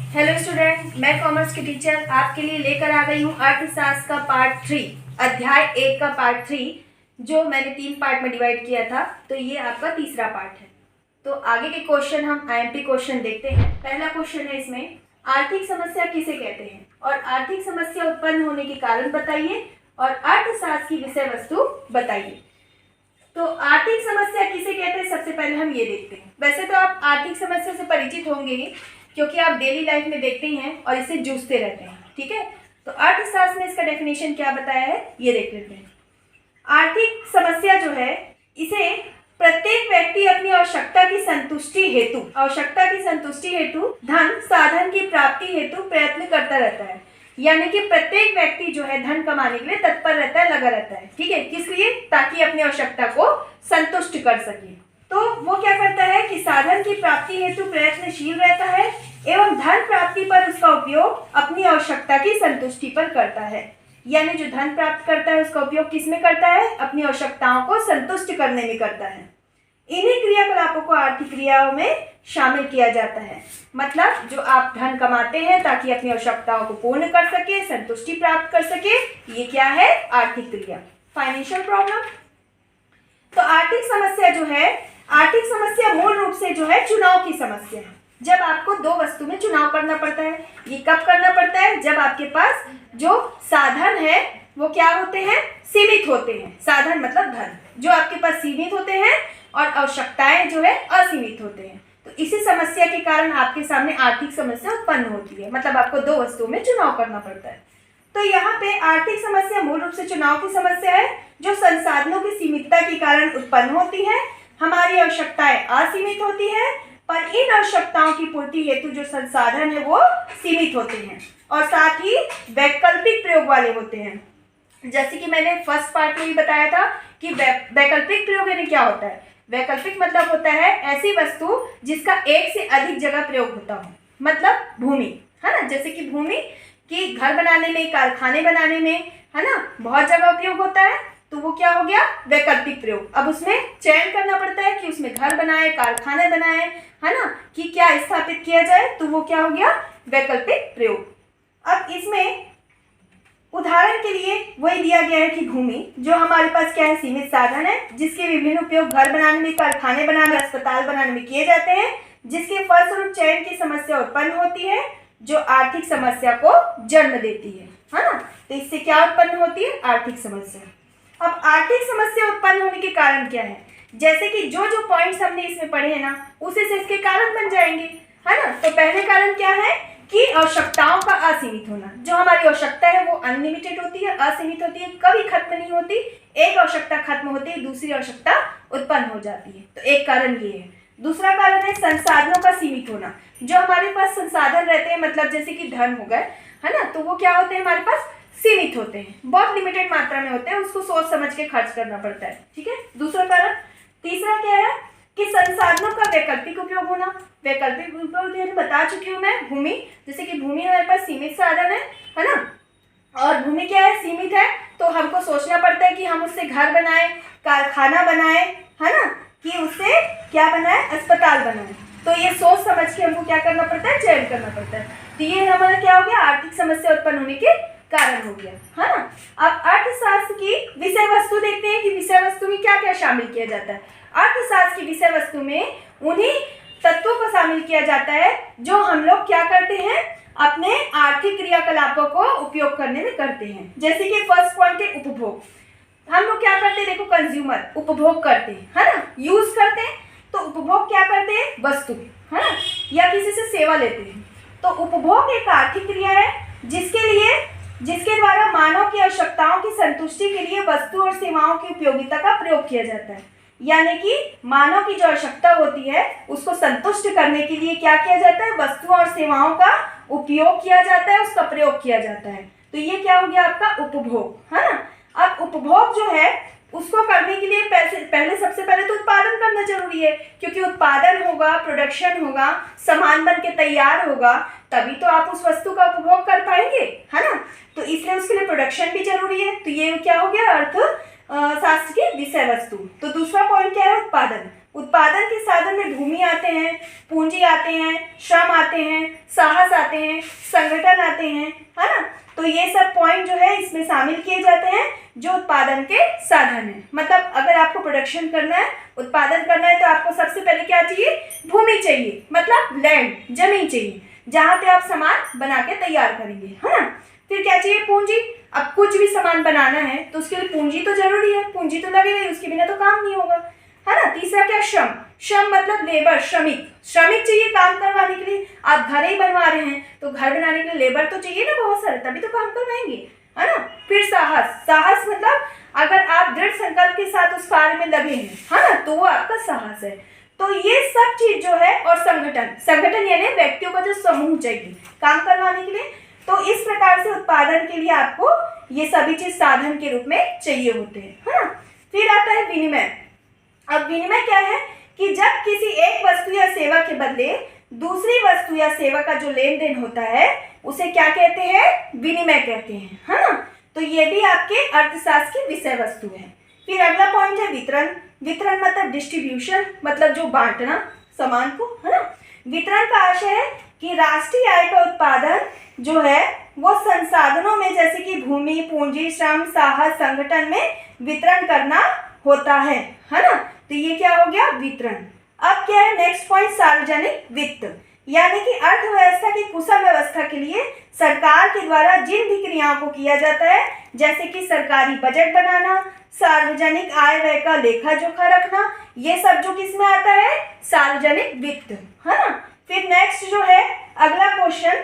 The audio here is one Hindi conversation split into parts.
हेलो स्टूडेंट, मैं कॉमर्स की टीचर आपके लिए लेकर आ गई हूँ अर्थशास्त्र का पार्ट 3, अध्याय 1 का पार्ट 3, जो मैंने 3 पार्ट में डिवाइड किया था। तो ये आपका तीसरा पार्ट है। तो आगे के क्वेश्चन हम आईएमपी क्वेश्चन देखते हैं। पहला क्वेश्चन है इसमें, आर्थिक समस्या किसे कहते हैं और आर्थिक समस्या उत्पन्न होने के कारण बताइए और अर्थशास्त्र की विषय वस्तु बताइए। तो आर्थिक समस्या किसे कहते हैं, सबसे पहले हम ये देखते हैं। वैसे तो आप आर्थिक समस्या से परिचित होंगे ही, क्योंकि आप डेली लाइफ में देखते ही हैं और इससे जूझते रहते हैं। ठीक है, तो अर्थशास्त्र में इसका डेफिनेशन क्या बताया है ये देख लेते हैं। आर्थिक समस्या जो है, इसे प्रत्येक व्यक्ति अपनी आवश्यकता की संतुष्टि हेतु धन साधन की प्राप्ति हेतु प्रयत्न करता रहता है। यानी कि प्रत्येक व्यक्ति जो है धन कमाने के लिए तत्पर रहता है, लगा रहता है। ठीक है, किस लिए? ताकि अपनी आवश्यकता को संतुष्ट कर सके। तो वो क्या करता है कि साधन की प्राप्ति हेतु प्रयत्नशील रहता है एवं धन प्राप्ति पर उसका उपयोग अपनी आवश्यकता की संतुष्टि पर करता है। यानी जो धन प्राप्त करता है उसका उपयोग किस में करता है? अपनी आवश्यकताओं को संतुष्ट करने में करता है। इन्हीं क्रियाकलापों को आर्थिक क्रियाओं में शामिल किया जाता है। मतलब जो आप धन कमाते हैं ताकि अपनी आवश्यकताओं को पूर्ण कर सके, संतुष्टि प्राप्त कर सके, ये क्या है? आर्थिक क्रिया, फाइनेंशियल प्रॉब्लम। तो आर्थिक समस्या जो है, आर्थिक समस्या मूल रूप से जो है चुनाव की समस्या है। जब आपको दो वस्तु में चुनाव करना पड़ता है। ये कब करना पड़ता है? जब आपके पास जो साधन है वो क्या होते हैं? सीमित होते हैं। साधन मतलब धन, जो आपके पास सीमित होते हैं और आवश्यकताएं जो है असीमित होते हैं। तो इसी समस्या के कारण आपके सामने आर्थिक समस्या उत्पन्न होती है। मतलब आपको दो वस्तुओं में चुनाव करना पड़ता है। तो यहाँ पे आर्थिक समस्या मूल रूप से चुनाव की समस्या है, जो संसाधनों की सीमितता के कारण उत्पन्न होती है। हमारी आवश्यकताएं असीमित होती है, पर इन आवश्यकताओं की पूर्ति हेतु जो संसाधन है वो सीमित होते हैं और साथ ही वैकल्पिक प्रयोग वाले होते हैं। जैसे कि मैंने फर्स्ट पार्ट में भी बताया था कि वैकल्पिक प्रयोग यानी क्या होता है? वैकल्पिक मतलब होता है ऐसी वस्तु जिसका एक से अधिक जगह प्रयोग होता हो। मतलब भूमि, है ना? जैसे कि भूमि की घर बनाने में, कारखाने बनाने में, है ना, बहुत जगह उपयोग होता है। तो वो क्या हो गया? वैकल्पिक प्रयोग। अब उसमें चयन करना पड़ता है कि उसमें घर बनाए, कारखाने बनाए, है ना, कि क्या स्थापित किया जाए। तो वो क्या हो गया? वैकल्पिक प्रयोग। अब इसमें उदाहरण के लिए वही दिया गया है कि भूमि जो हमारे पास क्या है? सीमित साधन है, जिसके विभिन्न उपयोग घर बनाने में, कारखाने बनाने, अस्पताल बनाने में किए जाते हैं, जिसके फलस्वरूप चयन की समस्या उत्पन्न होती है, जो आर्थिक समस्या को जन्म देती है ना। तो इससे क्या उत्पन्न होती है? आर्थिक समस्या। अब आर्थिक समस्या उत्पन्न होने के कारण क्या है? जैसे कि जो जो पॉइंट्स हमने इसमें पढ़े हैं ना, उसी से इसके कारण बन जाएंगे, है ना। तो पहले कारण क्या है कि आवश्यकताओं का असीमित होना। जो हमारी आवश्यकता है वो अनलिमिटेड होती है, असीमित होती है, कभी खत्म नहीं होती। एक आवश्यकता खत्म होती है, दूसरी आवश्यकता उत्पन्न हो जाती है। तो एक कारण ये है। दूसरा कारण है संसाधनों का सीमित होना। जो हमारे पास संसाधन रहते हैं, मतलब जैसे कि धन हो गए, है ना, तो वो क्या होते हैं? हमारे पास सीमित होते हैं, बहुत लिमिटेड मात्रा में होते हैं, उसको सोच समझ के खर्च करना पड़ता है। ठीक है, दूसरा कारण। तीसरा क्या है कि संसाधनों का वैकल्पिक उपयोग होना। वैकल्पिक उपयोग बता चुकी हूँ मैं। भूमि, जैसे कि भूमि हमारे पास सीमित साधन है ना, और भूमि क्या है? सीमित है। तो हमको सोचना पड़ता है कि हम उससे घर बनाए, कारखाना बनाए, है ना, कि उससे क्या बनाए? अस्पताल बनाए। तो ये सोच समझ के हमको क्या करना पड़ता है? चयन करना पड़ता है। तो ये हमारा क्या हो गया? आर्थिक समस्या उत्पन्न होने के कारण हो गया, है ना। अब अर्थशास्त्र की विषय वस्तु देखते हैं कि विषय वस्तु में क्या क्या शामिल किया जाता है। अर्थशास्त्र की विषय वस्तु में उन्हीं तत्वों को शामिल किया जाता है जो हम लोग क्या करते हैं? अपने आर्थिक क्रियाकलापों को उपयोग करने में करते हैं। जैसे कि फर्स्ट पॉइंट है उपभोग। हम लोग क्या करते हैं? देखो, कंज्यूमर उपभोग करते हैं, है ना, यूज करते हैं। तो उपभोग क्या करते हैं? वस्तु, है ना, या किसी से सेवा लेते हैं। तो उपभोग एक आर्थिक क्रिया है जिसके द्वारा मानव की आवश्यकताओं की संतुष्टि के लिए वस्तु और सेवाओं की उपयोगिता का प्रयोग किया जाता है। यानी कि मानव की जो आवश्यकता होती है उसको संतुष्ट करने के लिए क्या किया जाता है? वस्तुओं और सेवाओं का उपयोग किया जाता है, उसका प्रयोग किया जाता है। तो ये क्या हो गया? आपका उपभोग, है ना। अब उपभोग जो है उसको करने के लिए पहले सबसे पहले तो उत्पादन करना जरूरी है, क्योंकि उत्पादन होगा, प्रोडक्शन होगा, सामान बन के तैयार होगा, तभी तो आप उस वस्तु का उपभोग कर पाएंगे, है ना। तो इसलिए उसके लिए प्रोडक्शन भी जरूरी है। तो ये क्या हो गया? शास्त्र की विषय वस्तु। तो दूसरा पॉइंट क्या है? उत्पादन। उत्पादन के साधन में भूमि आते हैं, पूंजी आते हैं, श्रम आते हैं, साहस आते हैं, संगठन आते हैं, है ना। तो ये सब पॉइंट जो है इसमें शामिल किए जाते हैं जो उत्पादन के साधन है। मतलब अगर आपको प्रोडक्शन करना है, उत्पादन करना है, तो आपको सबसे पहले क्या चाहिए? भूमि चाहिए, मतलब लैंड, जमीन चाहिए जहाँ पे आप सामान बना के तैयार करेंगे, है ना। फिर क्या चाहिए? पूंजी। अब कुछ भी सामान बनाना है तो उसके लिए पूंजी तो जरूरी है, पूंजी तो लगेगा ही, उसके बिना तो काम नहीं होगा, है ना। तीसरा क्या? श्रम। श्रम मतलब लेबर, श्रमिक। श्रमिक चाहिए काम करवाने के लिए। आप घर ही बनवा रहे हैं तो घर बनाने के लिए लेबर तो चाहिए ना बहुत सारे, तभी तो काम करवाएंगे, है ना। फिर साहस। साहस मतलब अगर आप दृढ़ संकल्प के साथ उस कार्य में लगे हैं, है ना, तो वो आपका साहस है। तो ये सब चीज जो है, और संगठन। संगठन यानी व्यक्तियों का जो समूह चाहिए काम करवाने के लिए। तो इस प्रकार से उत्पादन के लिए आपको ये सभी चीज साधन के रूप में चाहिए होते हैं, है ना। फिर आता है विनिमय। अब विनिमय क्या है कि जब किसी एक वस्तु या सेवा के बदले दूसरी वस्तु या सेवा का जो लेन देन होता है उसे क्या कहते हैं? विनिमय कहते हैं, है ना। तो ये भी आपके अर्थशास्त्र की विषय वस्तु है। फिर अगला पॉइंट है वितरण। वितरण मतलब डिस्ट्रीब्यूशन, मतलब जो बांटना सामान को, है ना। वितरण का आशय है कि राष्ट्रीय आय का उत्पादन जो है वो संसाधनों में, जैसे कि भूमि, पूंजी, श्रम, साहस, संगठन में वितरण करना होता है ना। तो ये क्या हो गया? वितरण। अब क्या है नेक्स्ट पॉइंट? सार्वजनिक वित्त, यानी कि अर्थव्यवस्था की कुशल व्यवस्था के लिए सरकार के द्वारा जिन भी क्रियाओं को किया जाता है, जैसे कि सरकारी बजट बनाना, सार्वजनिक आय व्यय का लेखा जोखा रखना, ये सब जो किस में आता है? सार्वजनिक वित्त, है ना। फिर नेक्स्ट जो है अगला क्वेश्चन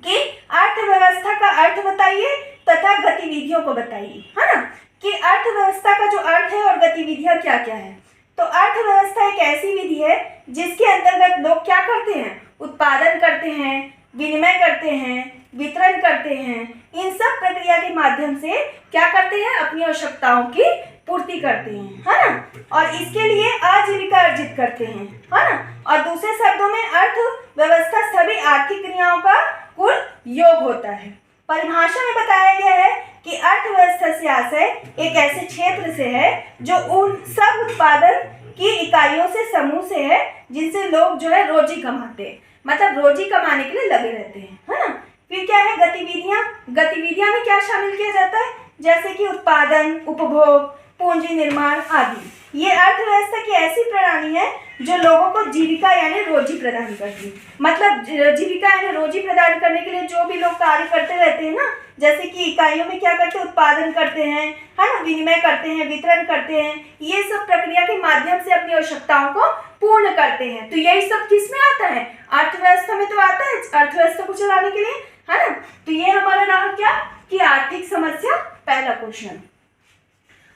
कि अर्थव्यवस्था का अर्थ बताइए तथा गतिविधियों को बताइए, है ना, कि अर्थव्यवस्था का जो अर्थ है और गतिविधियां क्या क्या है। तो अर्थव्यवस्था एक ऐसी विधि है जिसके अंतर्गत लोग क्या करते हैं? उत्पादन करते हैं, विनिमय करते हैं, वितरण करते हैं। इन सब प्रक्रिया के माध्यम से क्या करते हैं? अपनी आवश्यकताओं की पूर्ति करते हैं, है ना। और इसके लिए आजीविका अर्जित करते हैं, है ना। और दूसरे शब्दों में अर्थव्यवस्था सभी आर्थिक क्रियाओं का कुल योग होता है। परिभाषा में बताया गया है कि अर्थव्यवस्था से आशय एक ऐसे क्षेत्र से है जो उन सब उत्पादन की इकाइयों से समूह से है जिनसे लोग जो है रोजी कमाते हैं, मतलब रोजी कमाने के लिए लगे रहते हैं, है ना। फिर क्या है? गतिविधियां। गतिविधियां में क्या शामिल किया जाता है? जैसे कि उत्पादन, उपभोग, पूंजी निर्माण आदि। ये अर्थव्यवस्था की ऐसी प्रणाली है जो लोगों को जीविका यानी रोजी प्रदान करती है। मतलब जीविका यानी रोजी प्रदान करने के लिए जो भी लोग कार्य करते रहते हैं ना, जैसे कि इकाइयों में क्या करते हैं? उत्पादन करते हैं, है ना, विनिमय करते हैं, वितरण करते हैं। ये सब प्रक्रिया के माध्यम से अपनी आवश्यकताओं को पूर्ण करते हैं। तो यही सब किस में आता है? अर्थव्यवस्था में तो आता है, अर्थव्यवस्था को चलाने के लिए, है ना। तो ये हमारा रहा क्या कि आर्थिक समस्या, पहला क्वेश्चन।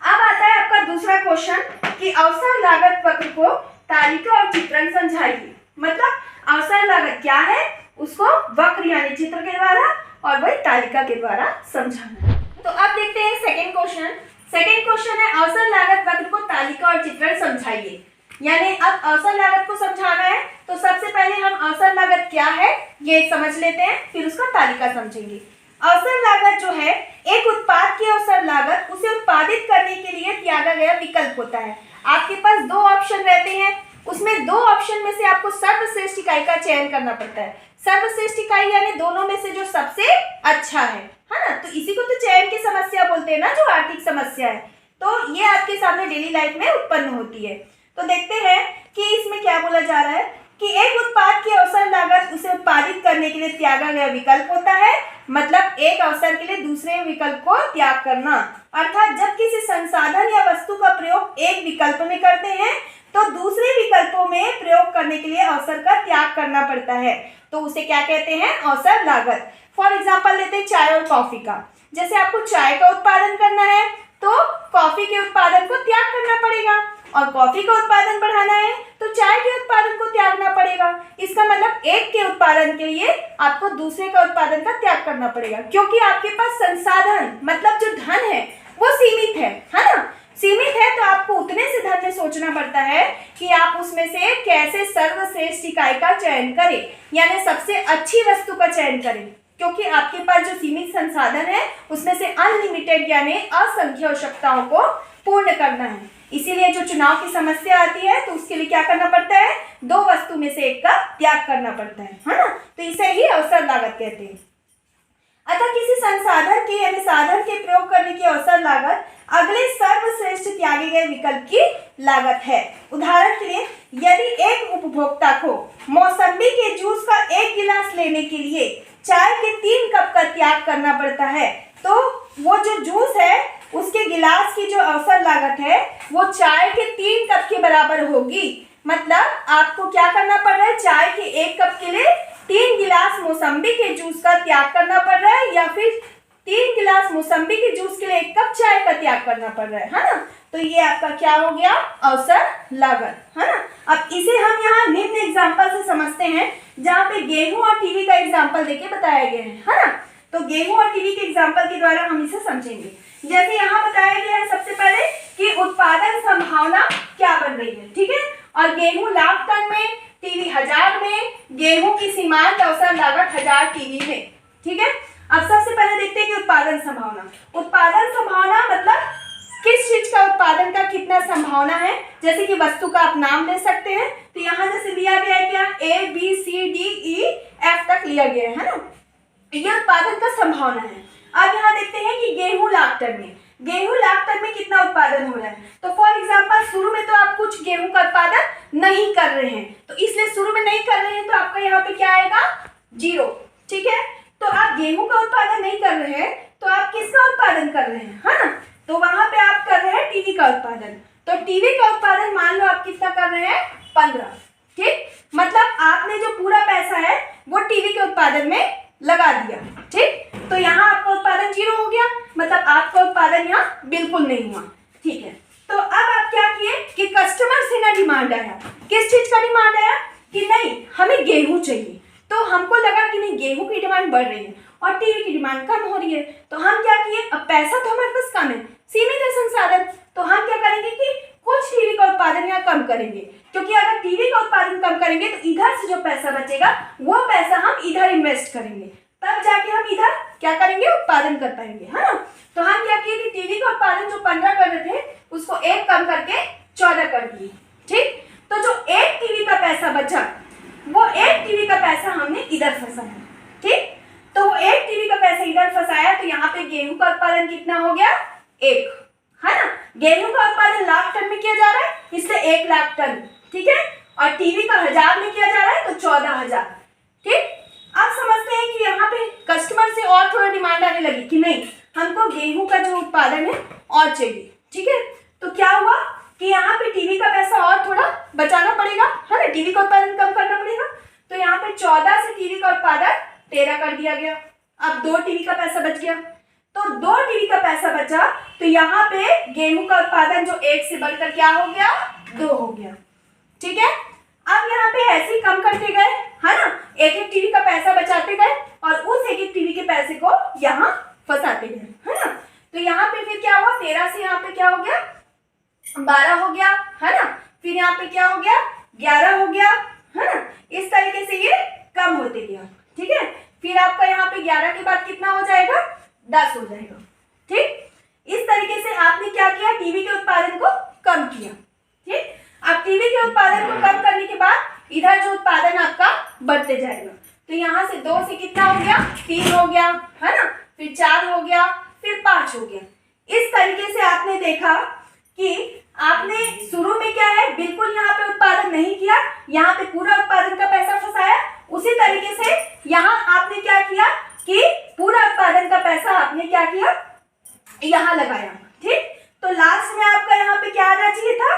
अब आता है आपका दूसरा क्वेश्चन कि अवसर लागत वक्र को तालिका और चित्रण समझाइए। मतलब अवसर लागत क्या है उसको वक्र यानी चित्र के द्वारा और वही तालिका के द्वारा समझाना। तो अब देखते हैं सेकंड क्वेश्चन। सेकंड क्वेश्चन है अवसर लागत वक्र को तालिका और चित्रण समझाइए। यानी अब अवसर लागत को समझाना है तो सबसे पहले हम अवसर लागत क्या है ये समझ लेते हैं, फिर उसका तालिका समझेंगे। अवसर लागत जो है एक उत्पाद की अवसर लागत उसे उत्पादित करने के लिए त्यागा गया विकल्प होता है। आपके पास दो ऑप्शन रहते हैं, उसमें दो ऑप्शन में से आपको सर्वश्रेष्ठ इकाई का चयन करना पड़ता है। सर्वश्रेष्ठ इकाई यानी दोनों में से जो सबसे अच्छा है ना। तो इसी को तो चयन की समस्या बोलते हैं ना, जो आर्थिक समस्या है। तो ये आपके सामने डेली लाइफ में उत्पन्न होती है। तो देखते हैं कि इसमें क्या बोला जा रहा है कि एक उत्पाद की अवसर लागत उसे उत्पादित करने के लिए त्यागा गया विकल्प होता है। मतलब एक अवसर के लिए दूसरे विकल्प को त्याग करना, अर्थात जब किसी संसाधन या वस्तु का प्रयोग एक विकल्प में करते हैं तो दूसरे विकल्पों में प्रयोग करने के लिए अवसर का त्याग करना पड़ता है। तो उसे क्या कहते हैं? अवसर लागत। फॉर एग्जाम्पल लेते हैं चाय और कॉफी का। जैसे आपको चाय का उत्पादन करना है तो कॉफी के उत्पादन को त्याग करना पड़ेगा, और कॉफी का उत्पादन बढ़ाना है तो चाय के उत्पादन को त्यागना पड़ेगा। इसका मतलब एक के उत्पादन के लिए आपको दूसरे का उत्पादन का त्याग करना पड़ेगा, क्योंकि आपके पास संसाधन मतलब जो धन है वो सीमित है ना। सीमित है तो आपको उतने से धन में सोचना पड़ता है कि आप उसमें से कैसे सर्वश्रेष्ठ इकाई का चयन करें, यानी सबसे अच्छी वस्तु का चयन करें, क्योंकि आपके पास जो सीमित संसाधन है उसमें से अनलिमिटेड यानी असंख्य आवश्यकताओं को पूर्ण करना है। इसीलिए जो चुनाव की समस्या आती है तो उसके लिए क्या करना पड़ता है, दो वस्तु में से एक का त्याग करना पड़ता है ना। तो इसे ही अवसर लागत कहते हैं। अतः किसी संसाधन के यानी साधन के प्रयोग करने की अवसर लागत अगले सर्वश्रेष्ठ त्यागे गए विकल्प की लागत है। उदाहरण के लिए यदि एक उपभोक्ता को मौसम्बी के जूस का 1 गिलास लेने के लिए चाय के 3 कप का त्याग करना पड़ता है, तो वो जो जूस है उसके गिलास की जो अवसर लागत है वो चाय के 3 कप के बराबर होगी। मतलब आपको क्या करना पड़ रहा है, चाय के 1 कप के लिए 3 गिलास मौसम्बी के जूस का त्याग करना पड़ रहा है, या फिर 3 गिलास मौसम्बी के जूस के लिए 1 कप चाय का त्याग करना पड़ रहा है ना। तो ये आपका क्या हो गया, अवसर लागत, है ना। अब इसे हम यहाँ निम्न एग्जाम्पल से समझते हैं, जहाँ पे गेहूं और टीवी का एग्जाम्पल देके बताया गया है ना। तो गेहूं और टीवी के एग्जाम्पल के द्वारा हम इसे समझेंगे। जैसे यहाँ बताया गया है सबसे पहले कि उत्पादन संभावना क्या बन रही है, ठीक है। और गेहूं लाख टन में, टीवी 1000 में, गेहूं की सीमांत अवसर लागत 1000 टीवी में, ठीक है। अब सबसे पहले देखते हैं कि उत्पादन संभावना। उत्पादन संभावना मतलब किस चीज का उत्पादन का कितना संभावना है। जैसे कि वस्तु का आप नाम ले सकते हैं, तो यहाँ जैसे लिया गया है क्या, ABCDEF तक लिया गया है ना, ये उत्पादन का संभावना है। अब यहाँ देखते हैं कि गेहूं लाख टन में, गेहूं लाख टन में कितना उत्पादन हो रहा है। तो फॉर एग्जांपल शुरू में तो आप कुछ गेहूं का उत्पादन नहीं कर रहे हैं, तो इसलिए शुरू में नहीं कर रहे हैं तो आपका यहाँ पे क्या आएगा, 0, ठीक है। तो आप गेहूं का उत्पादन नहीं कर रहे हैं तो आप किसका उत्पादन कर रहे हैं, है ना। तो वहां पे आप कर रहे हैं टीवी का उत्पादन। तो टीवी का उत्पादन मान लो आप कितना कर रहे हैं, 15, ठीक। मतलब आपने जो पूरा पैसा है वो टीवी के उत्पादन में लगा दिया, ठीक। तो यहाँ आपका उत्पादन 0 हो गया, मतलब आपका उत्पादन यहाँ बिल्कुल नहीं हुआ, ठीक है। तो अब आप क्या किए कि कस्टमर से ना डिमांड आया, किस चीज का डिमांड आया कि नहीं हमें गेहूं चाहिए। तो हमको लगा कि नहीं गेहूं की डिमांड बढ़ रही है और टीवी की डिमांड कम हो रही है, तो हम क्या किए, अब पैसा तो हमारे पास कम है, सीमित है संसाधन, तो हम क्या करेंगे कि कुछ टीवी का उत्पादन यहाँ कम करेंगे, क्योंकि अगर टीवी का उत्पादन कम करेंगे तो इधर से जो पैसा बचेगा वो पैसा हम इधर इन्वेस्ट करेंगे, तब जाके हम इधर क्या करेंगे, उत्पादन कर पाएंगे, है ना। तो हम क्या किए कि टीवी का उत्पादन जो 15 कर रहे थे उसको 1 कम करके 14 कर दिए, ठीक। तो जो 1 टीवी का पैसा बचा वो 1 टीवी का पैसा हमने इधर फंसाया, ठीक। तो वो 1 टीवी का पैसा इधर फंसाया, तो यहाँ पे गेहूं का उत्पादन कितना हो गया, 1, है ना। गेहूं का उत्पादन लाख टन में किया जा रहा है, इसलिए 1 लाख टन, ठीक है। और टीवी का 1000 में किया जा रहा है तो 14000, ठीक। अब समझते हैं कि यहाँ पे कस्टमर से और थोड़ा डिमांड आने लगी कि नहीं हमको गेहूं का जो उत्पादन है और चाहिए, ठीक है। तो क्या हुआ कि यहाँ पे टीवी का पैसा और थोड़ा बचाना पड़ेगा, है ना, टीवी का उत्पादन कम करना पड़ेगा। तो यहाँ पे 14 से टीवी का उत्पादन 13 कर दिया गया। अब 2 टीवी का पैसा बच गया, तो 2 टीवी का पैसा बचा, तो यहाँ पे गेहूं का उत्पादन जो 1 से बढ़कर क्या हो गया, 2 हो गया, ठीक है। अब यहाँ पे ऐसे ही कम करते गए, है ना, एक एक टीवी का पैसा बचाते गए और उस एक एक टीवी के पैसे को यहाँ फंसाते गए, है ना। तो यहाँ पे फिर क्या हुआ, 13 से यहाँ पे क्या हो गया, 12 हो गया, है ना। फिर यहाँ पे क्या हो गया, 11 हो गया, है ना। इस तरीके से ये कम होते गया, ठीक है। फिर आपका यहाँ पे 11 के बाद कितना हो जाएगा, 10 हो जाएगा, ठीक। इस तरीके से आपने क्या किया, टीवी के उत्पादन को कम किया, ठीक। अब टीवी के उत्पादन को कम करने के बाद इधर जो उत्पादन आपका बढ़ते जाएगा। तो यहाँ से 2 से कितना हो गया, 3 हो गया, है ना। फिर 4 हो गया, फिर 5 हो गया। इस तरीके से आपने देखा कि आपने शुरू में क्या है, बिल्कुल यहाँ पे उत्पादन नहीं किया, यहाँ पे पूरा उत्पादन का पैसा फंसाया। उसी तरीके से यहाँ आपने क्या किया कि पूरा उत्पादन का पैसा आपने क्या किया, यहाँ लगाया, ठीक। तो लास्ट में आपका यहाँ पे क्या आना चाहिए था,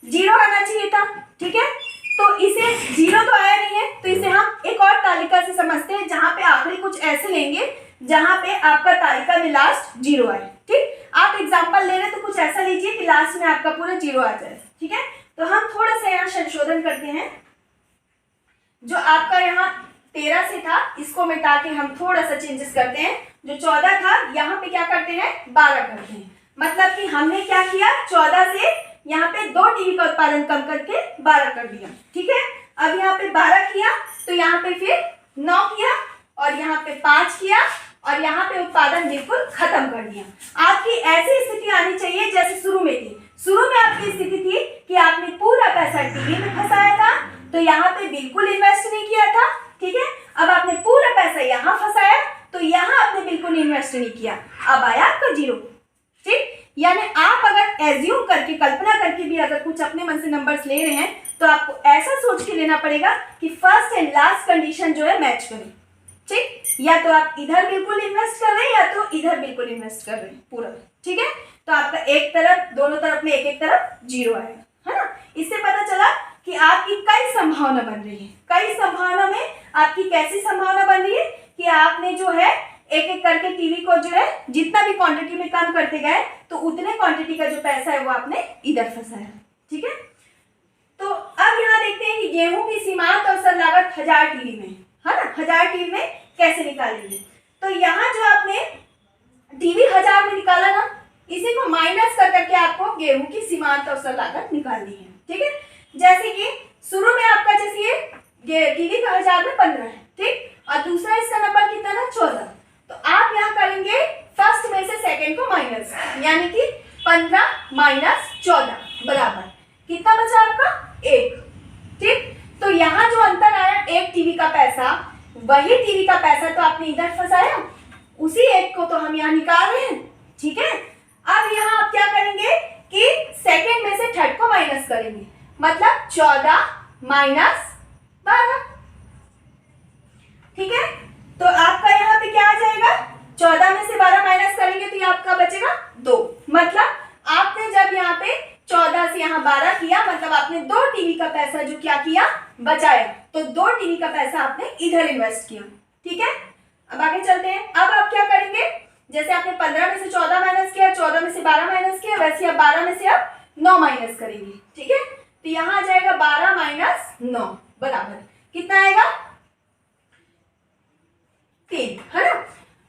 0 आना चाहिए था, ठीक है। तो इसे 0 तो आया नहीं है, तो इसे हम एक और तालिका से समझते हैं, जहाँ पे आखिरी कुछ ऐसे लेंगे जहाँ पे आपका तालिका में लास्ट 0 आए, ठीक। आप एग्जाम्पल ले रहे हैं तो कुछ ऐसा लीजिए कि लास्ट में आपका पूरा 0 आ जाए, ठीक है। तो हम थोड़ा सा यहाँ संशोधन करते हैं, जो आपका यहाँ 13 से था इसको मिटा के हम थोड़ा सा चेंजेस करते हैं। जो 14 था यहाँ पे क्या करते हैं, 12 करते हैं। मतलब कि हमने क्या किया, 14 से यहाँ पे 2 टीवी का उत्पादन कम करके 12 कर दिया, ठीक है। अब यहाँ पे 12 किया, तो यहाँ पे फिर 9 किया और यहाँ पे 5 किया और यहाँ पे उत्पादन बिल्कुल खत्म कर दिया। आपकी ऐसी स्थिति आनी चाहिए जैसे शुरू में थी। शुरू में आपकी स्थिति थी कि आपने पूरा पैसा टीवी में फंसाया था, तो यहाँ पे बिल्कुल इन्वेस्ट नहीं किया था, ठीक है। अब आपने पूरा पैसा यहाँ फंसाया, तो यहाँ आपने बिल्कुल इन्वेस्ट नहीं किया, अब आया आपका जीरो, ठीक। यानी आप अगर एज्यूम करके, कल्पना करके भी अगर कुछ अपने मन से नंबर्स ले रहे हैं, तो आपको ऐसा सोच के लेना पड़ेगा कि फर्स्ट एंड लास्ट कंडीशन जो है मैच करें, ठीक। या तो आप इधर बिल्कुल इन्वेस्ट कर रहे हैं, या तो इधर बिल्कुल इन्वेस्ट कर रहे हैं पूरा, ठीक है। तो आपका एक तरफ, दोनों तरफ में एक तरफ जीरो आएगा, है ना। इससे पता चला कि आपकी कई संभावना बन रही है। कई संभावना में आपकी कैसी संभावना बन रही है कि आपने जो है एक एक करके टीवी को जो है जितना भी क्वांटिटी में कम करते गए, तो उतने क्वांटिटी का जो पैसा है वो आपने इधर फंसाया, ठीक है। तो अब यहाँ देखते हैं कि गेहूं की सीमांत अवसर लागत 1000 टीवी में, है ना, 1000 टीवी में कैसे निकालेंगे। तो यहाँ जो आपने टीवी 1000 में निकाला ना, इसी को माइनस कर करके आपको गेहूं की सीमांत अवसर लागत निकालनी है, ठीक है। जैसे कि शुरू में आपका जैसे ये टीवी का 1000 में 15 है, ठीक, और दूसरा इसका नंबर कितना था 14, तो आप यहाँ करेंगे फर्स्ट में से सेकंड को माइनस, यानी कि 15 माइनस 14 बराबर कितना बचा आपका 1, ठीक। तो यहाँ जो अंतर आया एक टीवी का पैसा, वही टीवी का पैसा तो आपने इधर फंसाया, उसी एक को तो हम यहाँ निकाल रहे हैं, ठीक है। अब यहाँ आप क्या करेंगे कि सेकंड में से थर्ड को माइनस करेंगे, मतलब 14 माइनस 12, ठीक है। तो आपका यहाँ पे क्या आ जाएगा, 14 में से 12 माइनस करेंगे तो ये आपका बचेगा 2, मतलब आपने जब यहाँ पे 14 से यहाँ 12 किया, मतलब आपने 2 टीवी का पैसा जो क्या किया बचाया, तो 2 टीवी का पैसा आपने इधर इन्वेस्ट किया, ठीक है। अब आगे चलते हैं। अब आप क्या करेंगे, जैसे आपने 15 में से 14 माइनस किया, 14 में से 12 माइनस किया, वैसे आप 12 में से आप 9 माइनस करेंगे, ठीक है। तो यहाँ आ जाएगा 12 माइनस 9 बराबर कितना आएगा 3, है ना।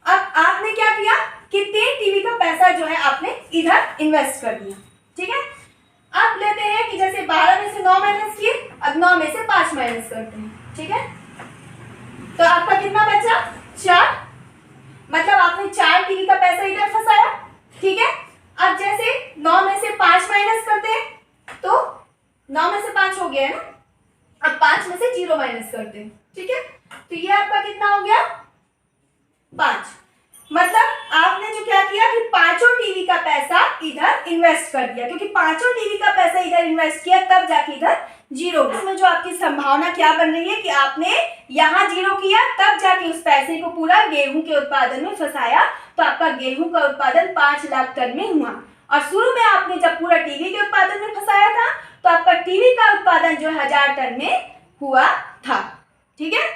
अब आपने क्या किया कि 3 टीवी का पैसा जो है आपने इधर इन्वेस्ट कर दिया, ठीक है। अब लेते हैं कि जैसे 12 में से 9 माइनस किए, अब 9 में से 5 माइनस करते हैं, ठीक है। तो आपका कितना बचा 4, मतलब आपने 4 टीवी का पैसा इधर फंसाया, ठीक है। अब जैसे 9 में से 5 माइनस करते हैं, तो 9 में से 5 हो गया है ना, अब 5 में से 0 माइनस करते हैं, ठीक है। तो ये आपका कितना हो गया 5, मतलब आपने जो क्या किया कि 5 टीवी का पैसा इधर इन्वेस्ट कर दिया, क्योंकि 5 टीवी का पैसा इधर इन्वेस्ट किया तब जाके इधर 0। इसमें जो आपकी संभावना क्या बन रही है कि आपने यहाँ 0 किया, तब जाके उस पैसे को पूरा गेहूं के उत्पादन में फंसाया, तो आपका गेहूं का उत्पादन 5 लाख टन में हुआ। और शुरू में आपने जब पूरा टीवी के उत्पादन में फंसाया था, तो आपका टीवी का उत्पादन जो 1000 टन में हुआ था, ठीक है।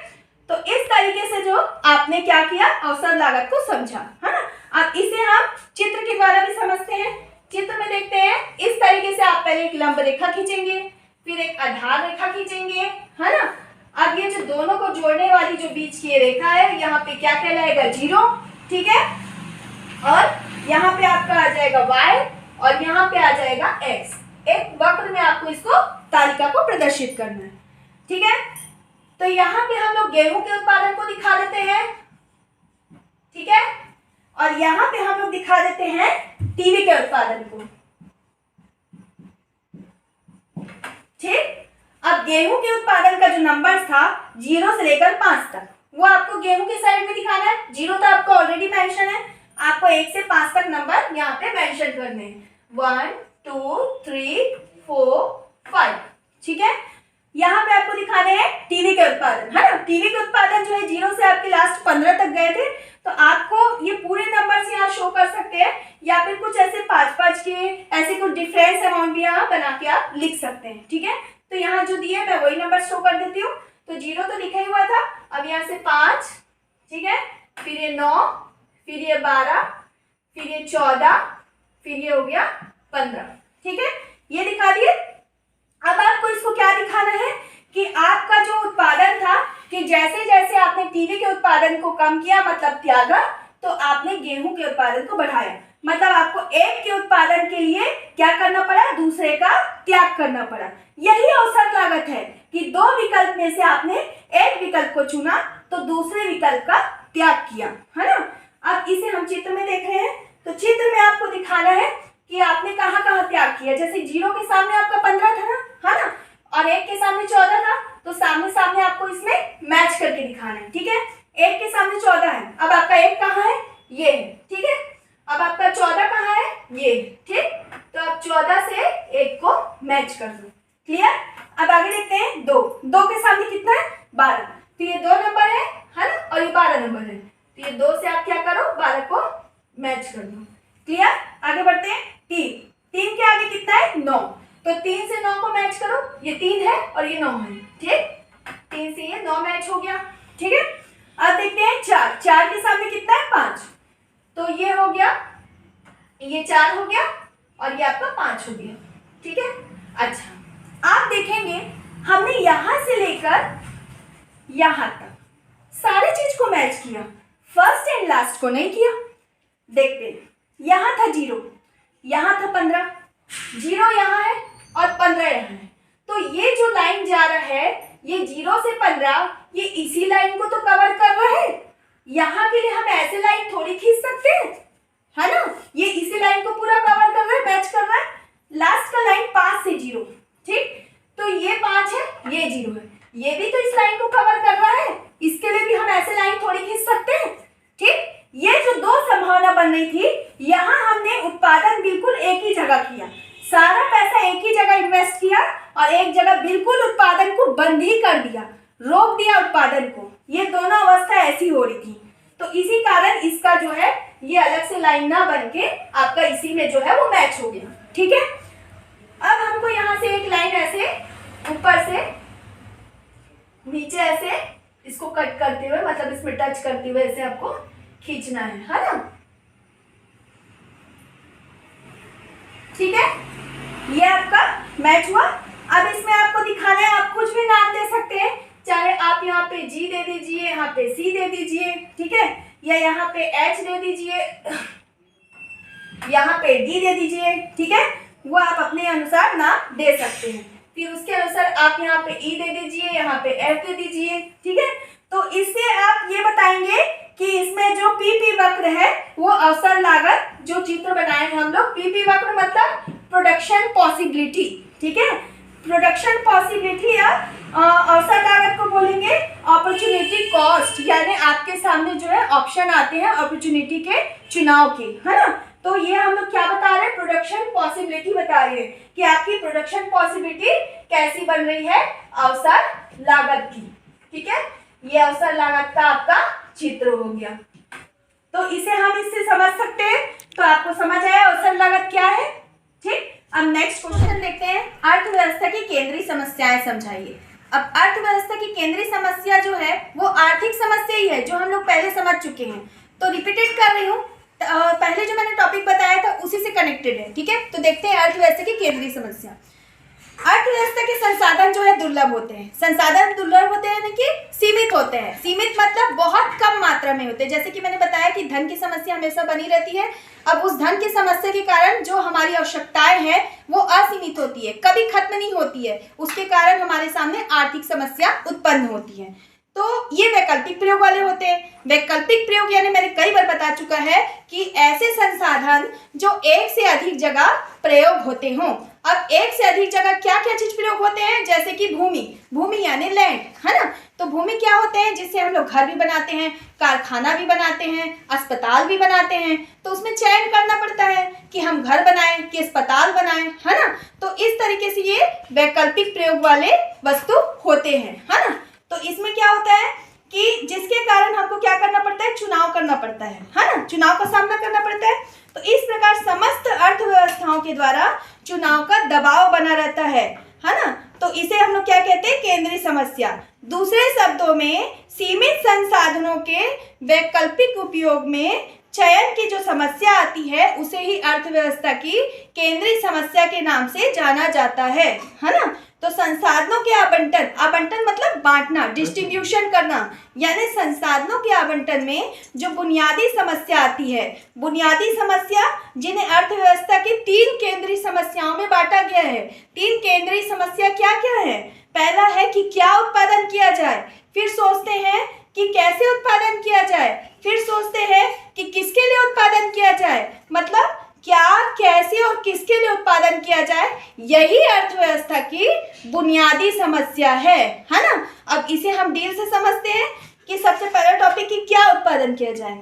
तो इस तरीके से जो आपने क्या किया अवसर लागत को समझा, है ना। अब इसे हम चित्र के द्वारा भी समझते हैं। चित्र में देखते हैं, इस तरीके से आप पहले एक लंब रेखा खींचेंगे, फिर एक आधार रेखा खींचेंगे, है ना। अब ये जो दोनों को जोड़ने वाली जो बीच की रेखा है, यहाँ पे क्या कहलाएगा 0, ठीक है। और यहाँ पे आपका आ जाएगा y, और यहाँ पे आ जाएगा x। एक वक्र में आपको इसको तालिका को प्रदर्शित करना है, ठीक है। तो यहाँ पे हम लोग गेहूं के उत्पादन को दिखा देते हैं, ठीक है, और यहाँ पे हम लोग दिखा देते हैं टीवी के उत्पादन को, ठीक। अब गेहूं के उत्पादन का जो नंबर था 0 से लेकर 5 तक, वो आपको गेहूं की साइड में दिखाना है। 0 तो आपको ऑलरेडी मेंशन है, आपको 1 से 5 तक नंबर यहाँ पे मेंशन करने हैं, 1 2 3 4 5, ठीक है। यहाँ पे आपको दिखाने हैं टीवी के उत्पादन, है ना। टीवी के उत्पादन जो है 0 से आपके लास्ट 15 तक गए थे, तो आपको ये पूरे नंबर्स यहाँ शो कर सकते हैं, या फिर कुछ ऐसे 5-5 के ऐसे कुछ डिफरेंस अमाउंट भी यहाँ बना के आप लिख सकते हैं, ठीक है। तो यहाँ जो दिए मैं वही नंबर शो कर देती हूँ। तो 0 तो लिखा ही हुआ था, अब यहाँ से 5, ठीक है, फिर ये 9, फिर ये 12, फिर ये 14, फिर ये हो गया 15, ठीक है, ये दिखा दिए। अब आपको इसको क्या दिखाना है कि आपका जो उत्पादन था, कि जैसे जैसे आपने टीवी के उत्पादन को कम किया, मतलब त्यागा, तो आपने गेहूं के उत्पादन को बढ़ाया, मतलब आपको एक के उत्पादन के लिए क्या करना पड़ा, दूसरे का त्याग करना पड़ा। यही अवसर लागत है कि 2 विकल्प में से आपने एक विकल्प को चुना, तो दूसरे विकल्प का त्याग किया, है ना। अब इसे हम चित्र में देख रहे हैं, तो चित्र में आपको दिखाना है कि आपने कहाँ कहाँ त्याग किया। जैसे 0 के सामने आपका 15 था ना, है ना, और 1 के सामने 14 था, तो सामने सामने आपको इसमें मैच करके दिखाना है। ठीक है, 1 के सामने 14 है, अब आपका 1 कहाँ है, ये है। ठीक है, अब आपका 14 कहाँ है, ये है। ठीक, तो अब 14 से 1 को मैच कर दो। क्लियर। अब आगे देखते हैं 2 के सामने कितना है, 12, तो ये 2 नंबर है ना, और ये 12 नंबर है, तो ये 2 से आप क्या करो, 12 को मैच कर दो। क्लियर। आगे बढ़ते हैं 3 के आगे कितना है, 9, तो 3 से 9 को मैच करो, ये 3 है और ये 9 है। ठीक, 3 से ये 9 मैच हो गया। ठीक है, अब देखते हैं 4 के सामने कितना है, 5, तो ये हो गया, ये 4 हो गया और ये आपका 5 हो गया। ठीक है, अच्छा आप देखेंगे हमने यहां से लेकर यहां तक सारे चीज को मैच किया, फर्स्ट एंड लास्ट को नहीं किया। देखते हैं, यहां था 0, यहां था 15, 0 यहां है और 15 यहां है, तो ये जो लाइन जा रहा है, ये 0 से 15, ये इसी लाइन को तो कवर कर रहा है। यहां के लिए हम ऐसे लाइन थोड़ी खींच सकते हैं, है ना, ये इसी लाइन को पूरा कवर कर रहा है, मैच कर रहा है। लास्ट का लाइन 5 से 0, ठीक, तो ये 5 है, ये 0 है, ये भी तो इस लाइन को कवर कर रहा है, इसके लिए भी हम ऐसे लाइन थोड़ी खींच सकते हैं। ठीक, ये जो 2 संभावना बन रही थी, यहाँ हमने उत्पादन बिल्कुल एक ही जगह किया, सारा पैसा एक ही जगह इन्वेस्ट किया और एक जगह बिल्कुल उत्पादन को बंद ही कर दिया, रोक दिया उत्पादन को। ये दोनों अवस्था ऐसी हो रही थी, तो इसी कारण इसका जो है ये अलग से लाइन ना बन के आपका इसी में जो है वो मैच हो गया। ठीक है, अब हमको यहाँ से एक लाइन ऐसे ऊपर से नीचे ऐसे इसको कट करते हुए, मतलब इसमें टच करते हुए ऐसे आपको खींचना है ना। ठीक है, ये आपका मैच हुआ। अब इसमें आपको दिखाना है, आप कुछ भी नाम दे सकते हैं, चाहे आप यहाँ पे G दे दीजिए, यहाँ पे C दे दीजिए, ठीक है, या यहाँ पे H दे दीजिए, यहाँ पे D दे दीजिए, ठीक है, वो आप अपने अनुसार नाम दे सकते हैं। फिर उसके अनुसार आप यहाँ पे E दे दीजिए, यहाँ पे F दे दीजिए। ठीक है, तो इससे आप ये बताएंगे कि इसमें जो पीपी वक्र है वो अवसर लागत, जो चित्र बनाए हैं हम लोग, पीपी वक्र मतलब प्रोडक्शन पॉसिबिलिटी। ठीक है, प्रोडक्शन पॉसिबिलिटी या अवसर लागत को बोलेंगे अपॉर्चुनिटी कॉस्ट, यानी आपके सामने जो है ऑप्शन आते हैं अपॉर्चुनिटी के चुनाव के, है ना, तो ये हम लोग क्या बता रहे हैं, प्रोडक्शन पॉसिबिलिटी बता रहे हैं कि आपकी प्रोडक्शन पॉसिबिलिटी कैसी बन रही है, अवसर लागत की। ठीक है, ये अवसर लागत का आपका चित्र हो गया, तो इसे हम इससे समझ सकते हैं। तो आपको समझ आया अवसर लागत क्या है। ठीक, अब नेक्स्ट क्वेश्चन देखते हैं, अर्थव्यवस्था की केंद्रीय समस्याएं समझाइए। अब अर्थव्यवस्था की केंद्रीय समस्या जो है वो आर्थिक समस्या ही है, जो हम लोग पहले समझ चुके हैं, तो रिपीटेड कर रही हूँ, पहले जो मैंने टॉपिक बताया था उसी से कनेक्टेड है। ठीक है, तो देखते हैं अर्थव्यवस्था की केंद्रीय समस्या। अर्थव्यवस्था के संसाधन जो है दुर्लभ होते हैं, संसाधन दुर्लभ होते हैं कि सीमित होते हैं, सीमित मतलब बहुत कम मात्रा में होते हैं। जैसे कि मैंने बताया कि धन की समस्या हमेशा बनी रहती है, अब उस धन की समस्या के कारण जो हमारी आवश्यकताएं हैं वो असीमित होती है, कभी खत्म नहीं होती है, उसके कारण हमारे सामने आर्थिक समस्या उत्पन्न होती है। तो ये वैकल्पिक प्रयोग वाले होते हैं। वैकल्पिक प्रयोग यानी मैंने कई बार बता चुका है कि ऐसे संसाधन जो एक से अधिक जगह प्रयोग होते हों। अब एक से अधिक जगह क्या क्या चीज प्रयोग होते हैं, जैसे कि भूमि यानी लैंड, है ना, तो भूमि क्या होते हैं, जिससे हम लोग घर भी बनाते हैं, कारखाना भी बनाते हैं, अस्पताल भी बनाते हैं, तो उसमें चयन करना पड़ता है कि हम घर बनाएं कि अस्पताल बनाएं, है ना, तो इस तरीके से ये वैकल्पिक प्रयोग वाले वस्तु होते हैं, है ना। तो इसमें क्या होता है कि जिसके कारण हमको क्या करना पड़ता है, चुनाव करना पड़ता है ना, चुनाव का सामना करना पड़ता है। तो इस प्रकार समस्त अर्थव्यवस्थाओं के द्वारा चुनाव का दबाव बना रहता है ना, तो इसे हम लोग क्या कहते हैं, केंद्रीय समस्या। दूसरे शब्दों में सीमित संसाधनों के वैकल्पिक उपयोग में चयन की जो समस्या आती है उसे ही अर्थव्यवस्था की केंद्रीय समस्या के नाम से जाना जाता है ना। तो संसाधनों के आवंटन मतलब बांटना, डिस्ट्रीब्यूशन करना, यानी संसाधनों के आवंटन में जो बुनियादी समस्या आती है, बुनियादी समस्या जिन्हें अर्थव्यवस्था की 3 केंद्रीय समस्याओं में बांटा गया है। 3 केंद्रीय समस्या क्या क्या है, पहला है कि क्या उत्पादन किया जाए, फिर सोचते हैं कि कैसे उत्पादन किया जाए, फिर सोचते हैं कि किसके लिए उत्पादन किया जाए, मतलब क्या, कैसे और किया जाए, यही अर्थव्यवस्था की बुनियादी समस्या है ना। अब इसे हम डील से समझते हैं कि सबसे पहला टॉपिक कि क्या उत्पादन किया जाए,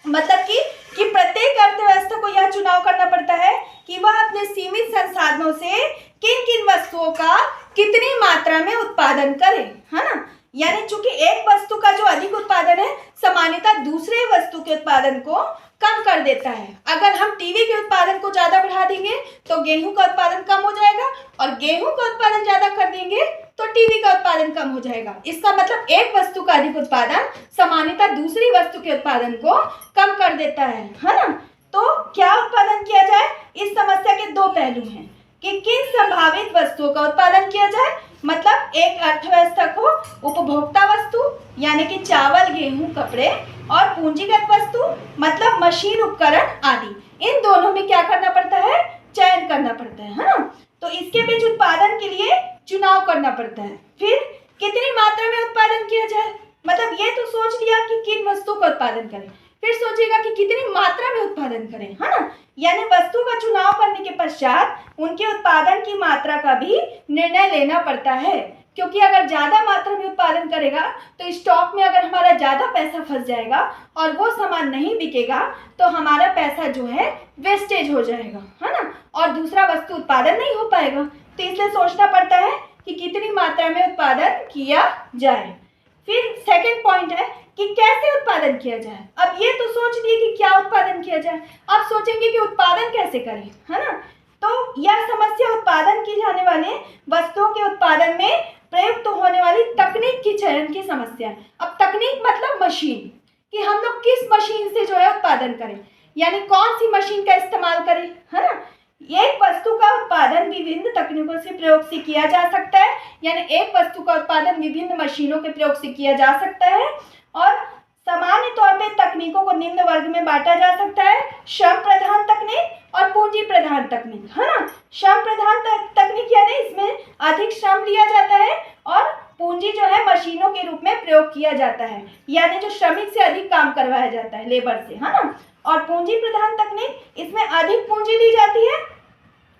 मतलब कि प्रत्येक अर्थव्यवस्था को यह चुनाव करना पड़ता है कि वह अपने सीमित संसाधनों से किन किन वस्तुओं का कितनी मात्रा में उत्पादन करे, है ना। यानी चूंकि एक वस्तु का जो अधिक उत्पादन है सामान्यतः दूसरे वस्तु के उत्पादन को कम कर देता है। अगर हम टीवी के उत्पादन को ज़्यादा बढ़ा देंगे तो गेहूं का उत्पादन कम हो जाएगा, और गेहूं का उत्पादन ज़्यादा कर देंगे तो टीवी का उत्पादन कम हो जाएगा। इसका मतलब एक वस्तु का अधिक उत्पादन सामान्यतः दूसरी वस्तु के उत्पादन को कम कर देता है ना। तो क्या उत्पादन किया जाए, इस समस्या के दो पहलू हैं कि किन संभावित वस्तुओं का उत्पादन किया जाए, मतलब एक अर्थव्यवस्था को उपभोक्ता वस्तु यानी कि चावल, गेहूं, कपड़े, और पूंजीगत वस्तु मतलब मशीन, उपकरण आदि, इन दोनों में क्या करना पड़ता है, चयन करना पड़ता है ना। तो इसके बीच उत्पादन के लिए चुनाव करना पड़ता है। फिर कितनी मात्रा में उत्पादन किया जाए, मतलब ये तो सोच लिया कि किन वस्तु का उत्पादन करें, फिर सोचेगा कि कितनी मात्रा में उत्पादन करें, है ना। यानी वस्तु का चुनाव करने के पश्चात उनके उत्पादन की मात्रा का भी निर्णय लेना पड़ता है, क्योंकि अगर ज़्यादा मात्रा में उत्पादन करेगा तो स्टॉक में अगर हमारा ज़्यादा पैसा फंस जाएगा और वो सामान नहीं बिकेगा तो हमारा पैसा जो है वेस्टेज हो जाएगा, है ना, और दूसरा वस्तु उत्पादन नहीं हो पाएगा। तो इसलिए सोचना पड़ता है कि कितनी मात्रा में उत्पादन किया जाए। फिर सेकंड पॉइंट है कि कैसे उत्पादन किया जाए। अब ये तो सोच लिए कि क्या उत्पादन किया जाए, अब सोचेंगे कि उत्पादन कैसे करें, है ना। तो यह समस्या उत्पादन की जाने वाले वस्तुओं के उत्पादन में प्रयुक्त होने वाली तकनीक की चयन की समस्या है। अब तकनीक मतलब मशीन, कि हम लोग किस मशीन से जो है उत्पादन करें, यानी कौन सी मशीन का इस्तेमाल करें, है ना। एक वस्तु का उत्पादन विभिन्न तकनीकों से प्रयोग से किया जा सकता है, यानी एक वस्तु का उत्पादन विभिन्न मशीनों के प्रयोग से किया जा सकता है, और सामान्य तौर पे तकनीकों को निम्न वर्ग में बांटा जा सकता है, श्रम प्रधान तकनीक और पूंजी प्रधान तकनीक, है ना। श्रम प्रधान तकनीक यानी इसमें अधिक श्रम लिया जाता है और पूंजी जो है मशीनों के रूप में प्रयोग किया जाता है, यानी जो श्रमिक से अधिक काम करवाया जाता है, लेबर से, है ना। और पूंजी प्रधान तकनीक, इसमें अधिक पूंजी ली जाती है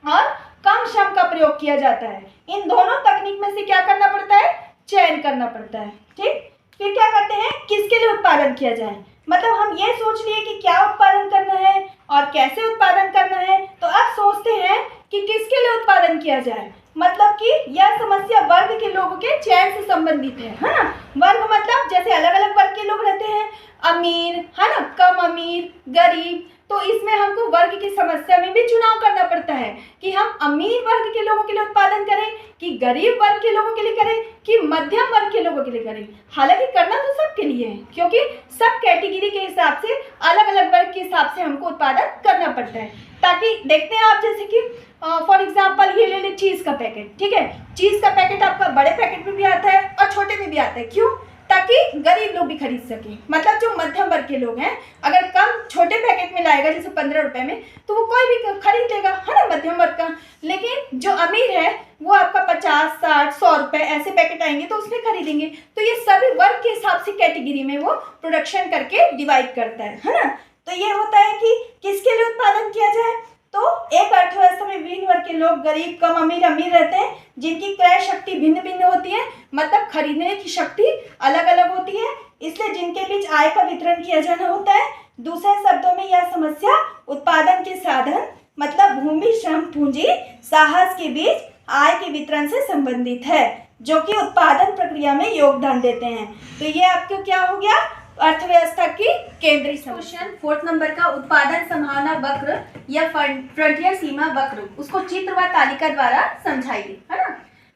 और कम श्रम का प्रयोग किया जाता है। इन दोनों तकनीक में से क्या करना पड़ता है, चयन करना पड़ता है, ठीक। फिर क्या करते हैं, किसके लिए उत्पादन किया जाए, मतलब हम ये सोच लिए कि क्या उत्पादन करना है और कैसे उत्पादन करना है, तो अब सोचते हैं कि किसके लिए उत्पादन किया जाए, मतलब कि यह समस्या वर्ग के लोगों के चयन से संबंधित है ना। वर्ग मतलब जैसे अलग अलग वर्ग के लोग रहते हैं, अमीर, है ना, कम अमीर, गरीब, तो इसमें हमको वर्ग की समस्या में भी चुनाव करना पड़ता है कि हम अमीर वर्ग के लोगों के लिए उत्पादन करें कि गरीब वर्ग के लोगों के लिए करें कि मध्यम वर्ग के लोगों के लिए करें। हालांकि करना तो सबके लिए है, क्योंकि सब कैटेगरी के हिसाब से अलग अलग वर्ग के हिसाब से हमको उत्पादन करना पड़ता है। ताकि देखते हैं आप, जैसे कि फॉर एग्जाम्पल ये ले लें चीज़ का पैकेट, ठीक है। चीज़ का पैकेट आपका बड़े पैकेट में भी आता है और छोटे में भी आता है, क्यों, ताकि गरीब लोग भी खरीद सकें, मतलब जो मध्यम वर्ग के लोग हैं, अगर कम छोटे पैकेट में लाएगा जैसे 15 रुपए में, तो वो कोई भी खरीद लेगा, है ना, मध्यम वर्ग का। लेकिन जो अमीर है वो आपका 50, 60, 100 रुपए ऐसे पैकेट आएंगे तो उसमें खरीदेंगे। तो ये सभी वर्ग के हिसाब से कैटेगरी में वो प्रोडक्शन करके डिवाइड करता है ना। तो ये होता है कि किसके लिए उत्पादन किया जाए, तो एक अर्थव्यवस्था में विभिन्न वर्ग के लोग, गरीब, कम अमीर, अमीर रहते हैं, जिनकी क्रय शक्ति भिन्न भिन्न होती है, मतलब खरीदने की शक्ति अलग अलग होती है, इसलिए जिनके बीच आय का वितरण किया जाना होता है। दूसरे शब्दों में यह समस्या उत्पादन के साधन मतलब भूमि, श्रम, पूंजी, साहस के बीच आय के वितरण से संबंधित है, जो कि उत्पादन प्रक्रिया में योगदान देते हैं। तो ये आपको क्या हो गया, अर्थव्यवस्था की केंद्रीय समस्या। क्वेश्चन 4 नंबर का उत्पादन संभावना वक्र या फ्रंटियर सीमा वक्र, उसको चित्र व तालिका द्वारा समझाइए, है ना।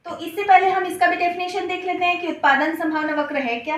तो इससे पहले हम इसका भी डेफिनेशन देख लेते हैं कि उत्पादन संभावना वक्र है क्या।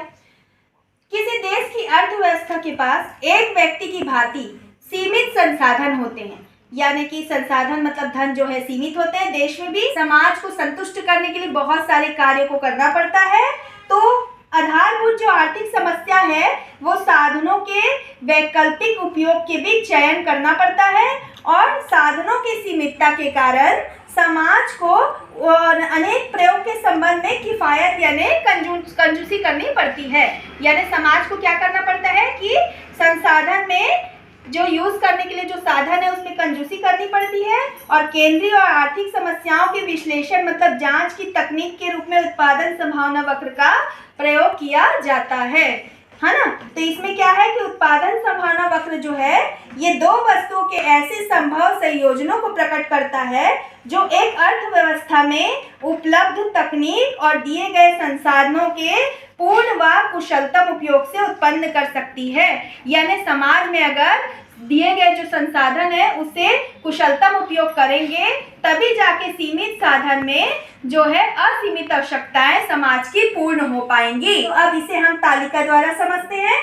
किसी देश की अर्थव्यवस्था के पास एक व्यक्ति की भांति सीमित संसाधन होते हैं, यानी कि संसाधन मतलब धन जो है सीमित होते हैं। देश में भी समाज को संतुष्ट करने के लिए बहुत सारे कार्यों को करना पड़ता है। तो आधारभूत जो आर्थिक समस्या है वो साधनों के वैकल्पिक उपयोग के भी चयन करना पड़ता है, और साधनों की सीमितता के कारण समाज को अनेक प्रयोग के संबंध में किफायत यानी कंजूसी करनी पड़ती है। यानी समाज को क्या करना पड़ता है कि संसाधन में जो यूज करने के लिए जो साधन है उसमें कंजूसी करनी पड़ती है, और केंद्रीय और आर्थिक समस्याओं के विश्लेषण मतलब जांच की तकनीक के रूप में उत्पादन संभावना वक्र का प्रयोग किया जाता है ना। तो इसमें क्या है कि उत्पादन संभावना वक्र जो है ये दो वस्तुओं के ऐसे संभव संयोजनों को प्रकट करता है जो एक अर्थव्यवस्था में उपलब्ध तकनीक और दिए गए संसाधनों के पूर्ण व कुशलतम उपयोग से उत्पन्न कर सकती है। यानी समाज में अगर दिए गए जो संसाधन है उससे कुशलतम उपयोग करेंगे तभी जाके सीमित साधन में जो है असीमित आवश्यकताएं समाज की पूर्ण हो पाएंगी। तो अब इसे हम तालिका द्वारा समझते हैं,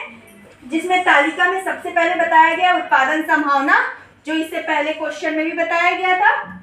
जिसमें तालिका में सबसे पहले बताया गया उत्पादन संभावना, जो इससे पहले क्वेश्चन में भी बताया गया था।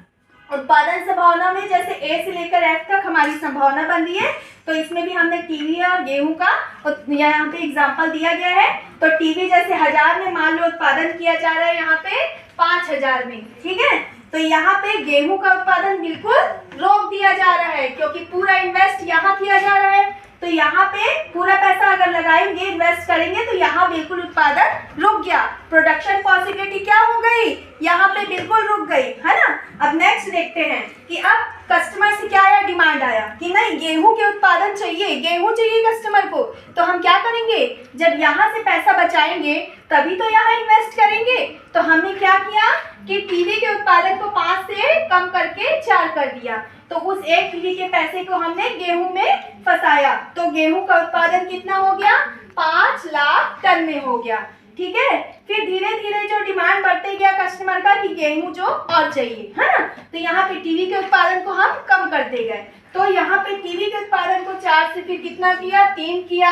उत्पादन संभावना में जैसे ए से लेकर एफ तक हमारी संभावना बन रही है, तो इसमें भी हमने टीवी और गेहूं का यहाँ पे एग्जांपल दिया गया है। तो टीवी जैसे 1000 में मान लो उत्पादन किया जा रहा है, यहाँ पे 5000 में, ठीक है। तो यहाँ पे गेहूं का उत्पादन बिल्कुल रोक दिया जा रहा है क्योंकि पूरा इन्वेस्ट यहाँ किया जा रहा है। तो यहाँ पे पूरा पैसा अगर लगाएंगे, इन्वेस्ट करेंगे, तो यहाँ बिल्कुल उत्पादन रुक गया। प्रोडक्शन पॉसिबिलिटी क्या हो गई, यहाँ पे बिल्कुल रुक गई, है ना। अब नेक्स्ट देखते हैं कि अब कस्टमर से क्या आया, डिमांड आया कि नहीं गेहूं के उत्पादन चाहिए, गेहूं चाहिए कस्टमर को। तो हम क्या करेंगे, जब यहाँ से पैसा बचाएंगे तभी तो यहाँ इन्वेस्ट करेंगे। तो हमने क्या किया कि टीवी के उत्पादन को 5 से कम करके 4 कर दिया। तो उस एक टीवी के पैसे को हमने गेहूं में फंसाया। तो गेहूं का उत्पादन कितना हो गया, 5 लाख टन में हो गया, ठीक है। फिर धीरे धीरे जो डिमांड बढ़ते गया कस्टमर का कि गेहूं जो और चाहिए, है ना। तो यहाँ पे टीवी के उत्पादन को हम कम करते गए। तो यहाँ पे टीवी के उत्पादन को 4 से फिर कितना किया, 3 किया,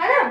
है ना।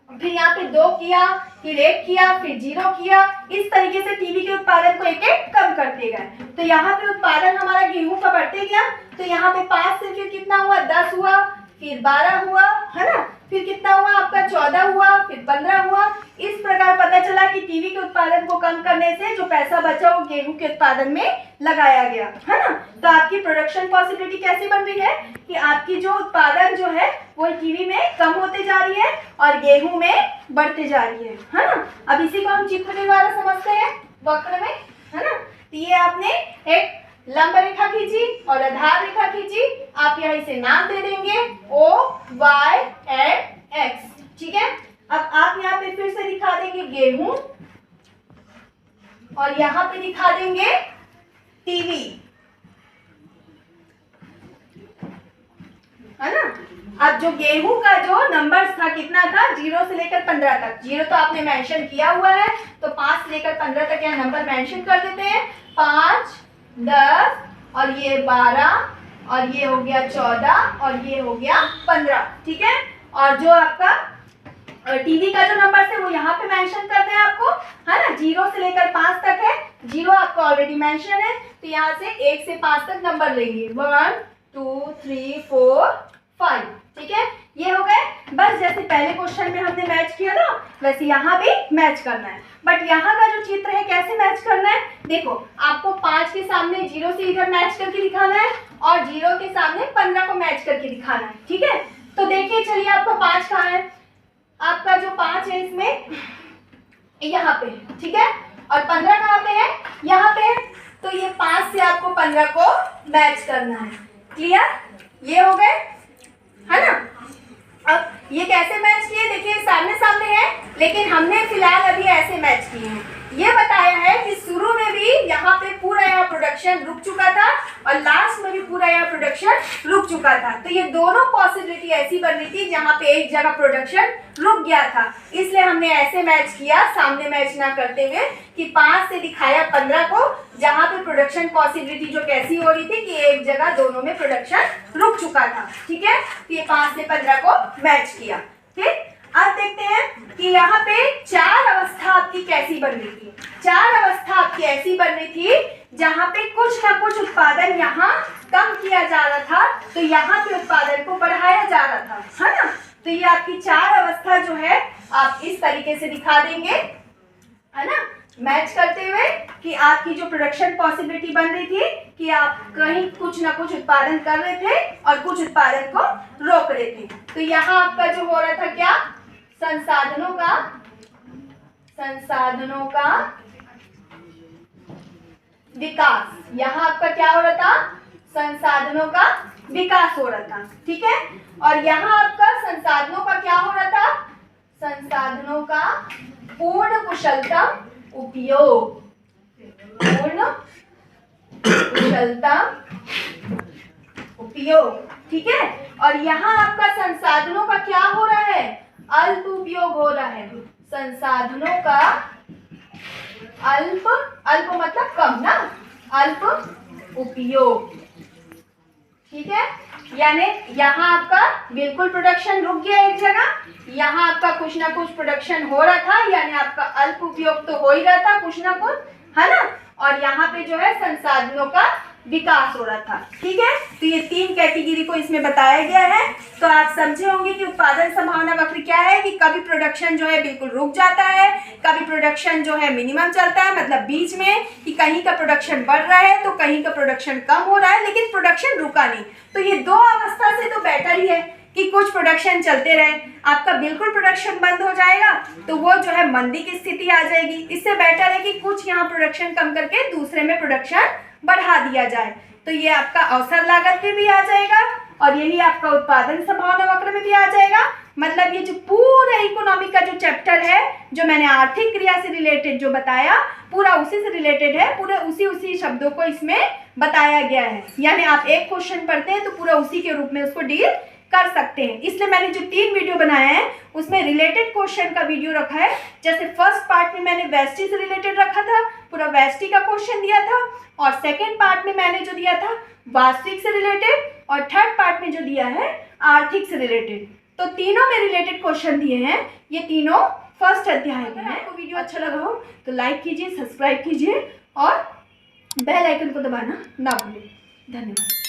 फिर यहाँ पे 2 किया, फिर 1 किया, फिर 0 किया। इस तरीके से टीवी के उत्पादन को एक एक कम करते गए। तो यहाँ पे उत्पादन हमारा गेहूं का बढ़ते गया। तो यहाँ पे 5 से फिर कितना हुआ, 10 हुआ, फिर 12 हुआ, है ना। फिर कितना हुआ आपका, 14 हुआ, फिर 15 हुआ। इस प्रकार पता चला कि टीवी के उत्पादन को कम करने से जो पैसा बचा वो गेहूं के उत्पादन में लगाया गया, है ना। तो आपकी प्रोडक्शन पॉसिबिलिटी कैसी बन रही है कि आपकी जो उत्पादन जो है वो टीवी में कम होते जा रही है और गेहूं में बढ़ते जा रही है ना। अब इसी को हम चित्र द्वारा समझते हैं वक्र में, है ना। तो ये आपने एक लंब रेखा खींची और आधार रेखा खींची, आप यहाँ इसे नाम दे देंगे O, Y and X, ठीक है। अब आप यहाँ पे फिर से दिखा देंगे गेहूं और यहाँ पे दिखा देंगे टीवी, है ना। अब जो गेहूं का जो नंबर्स था कितना था, 0 से लेकर 15 तक। 0 तो आपने मेंशन किया हुआ है, तो 5 से लेकर 15 तक यहाँ नंबर मेंशन कर देते हैं। 5, 10 और ये 12 और ये हो गया 14 और ये हो गया 15, ठीक है। और जो आपका टीवी का जो नंबर है वो यहाँ पे मेंशन करते हैं आपको, है ना। 0 से लेकर 5 तक है, 0 आपको ऑलरेडी मेंशन है, तो यहाँ से 1 से 5 तक नंबर लेंगे, 1 2 3 4 5, ठीक है। ये हो गए। बस जैसे पहले क्वेश्चन में हमने मैच किया था वैसे यहाँ भी मैच करना है। बट यहाँ का जो चित्र है कैसे मैच करना है, देखो आपको 5 के सामने 0 से इधर मैच करके दिखाना है और 0 के सामने 15 को मैच करके दिखाना है, ठीक है। तो देखिए चलिए आपका 5 कहाँ है, आपका जो 5 है इसमें यहाँ पे है, ठीक है। और 15 कहाँ पे है, यहाँ पे है। तो ये 5 से आपको 15 को मैच करना है, क्लियर। ये हो गए, है ना। अब ये कैसे मैच किए, देखिए सामने सामने है, लेकिन हमने फिलहाल अभी ऐसे मैच किए हैं। ये बताया है कि शुरू में भी यहाँ पे पूरा यहाँ प्रोडक्शन रुक चुका था और लास्ट में भी पूरा यहाँ प्रोडक्शन रुक चुका था। तो ये दोनों पॉसिबिलिटी ऐसी बन रही थी जहाँ पे एक जगह प्रोडक्शन रुक गया था, इसलिए हमने ऐसे मैच किया, सामने मैच ना करते हुए, कि 5 से दिखाया 15 को, जहाँ पे प्रोडक्शन पॉसिबिलिटी जो कैसी हो रही थी कि एक जगह दोनों में प्रोडक्शन रुक चुका था, ठीक है। तो ये 5 से 15 को मैच किया। फिर अब देखते हैं कि यहाँ पे 4 अवस्था आपकी कैसी बन रही थी। 4 अवस्था आपकी ऐसी बन रही थी जहाँ पे कुछ ना कुछ उत्पादन यहाँ कम किया जा रहा था, तो यहाँ पे उत्पादन को बढ़ाया जा रहा था, है ना। तो ये आपकी 4 अवस्था जो है आप इस तरीके से दिखा देंगे, है ना, मैच करते हुए कि आपकी जो प्रोडक्शन पॉसिबिलिटी बन रही थी कि आप कहीं कुछ ना कुछ उत्पादन कर रहे थे और कुछ उत्पादन को रोक रहे थे। तो यहाँ आपका जो हो रहा था क्या, संसाधनों का संसाधनों का विकास। यहाँ आपका क्या हो रहा था, संसाधनों का विकास हो रहा था, ठीक है। और यहाँ आपका संसाधनों का क्या हो रहा था, संसाधनों का पूर्ण कुशलता उपयोग, पूर्ण कुशलता उपयोग, ठीक है। और यहाँ आपका संसाधनों का क्या हो रहा है, अल्प उपयोग हो रहा है। संसाधनों का अल्प, अल्प मतलब कम ना, अल्प उपयोग, ठीक है। यानी यहाँ आपका बिल्कुल प्रोडक्शन रुक गया एक जगह, यहाँ आपका कुछ ना कुछ प्रोडक्शन हो रहा था, यानी आपका अल्प उपयोग तो हो ही रहा था कुछ ना कुछ, है ना। और यहाँ पे जो है संसाधनों का विकास हो रहा था, ठीक है। तो ये तीन कैटेगरी को इसमें बताया गया है। तो आप समझे होंगे कि उत्पादन संभावना वक्र क्या है, कि कभी प्रोडक्शन जो है बिल्कुल रुक जाता है, कभी प्रोडक्शन जो है मिनिमम चलता है, मतलब बीच में, कि कहीं का प्रोडक्शन बढ़ रहा है तो कहीं का प्रोडक्शन कम हो रहा है, लेकिन प्रोडक्शन रुका नहीं। तो ये दो अवस्था से तो बेटर ही है कि कुछ प्रोडक्शन चलते रहे। आपका बिल्कुल प्रोडक्शन बंद हो जाएगा तो वो जो है मंदी की स्थिति आ जाएगी। इससे बेटर है कि कुछ यहाँ प्रोडक्शन कम करके दूसरे में प्रोडक्शन बढ़ा दिया जाए। तो ये आपका अवसर लागत में भी आ जाएगा और यही आपका उत्पादन संभावना वक्र में भी आ जाएगा। मतलब ये जो पूरा इकोनॉमी का जो चैप्टर है, जो मैंने आर्थिक क्रिया से रिलेटेड जो बताया, पूरा उसी से रिलेटेड है, पूरे उसी शब्दों को इसमें बताया गया है। यानी आप एक क्वेश्चन पढ़ते हैं तो पूरा उसी के रूप में उसको डील कर सकते हैं। इसलिए मैंने जो 3 वीडियो बनाया है उसमें रिलेटेड क्वेश्चन का वीडियो रखा है। जैसे फर्स्ट पार्ट में मैंने वेस्टी से रिलेटेड रखा था, पूरा वेस्टी का क्वेश्चन दिया था, और सेकंड पार्ट में मैंने जो दिया था वास्तविक से रिलेटेड, और थर्ड पार्ट में जो दिया है आर्थिक से रिलेटेड। तो तीनों में रिलेटेड क्वेश्चन दिए हैं, ये तीनों फर्स्ट अध्याय के हैं। आपको वीडियो अच्छा लगा हो तो लाइक कीजिए, सब्सक्राइब कीजिए और बेल आइकन को दबाना ना भूलें। धन्यवाद।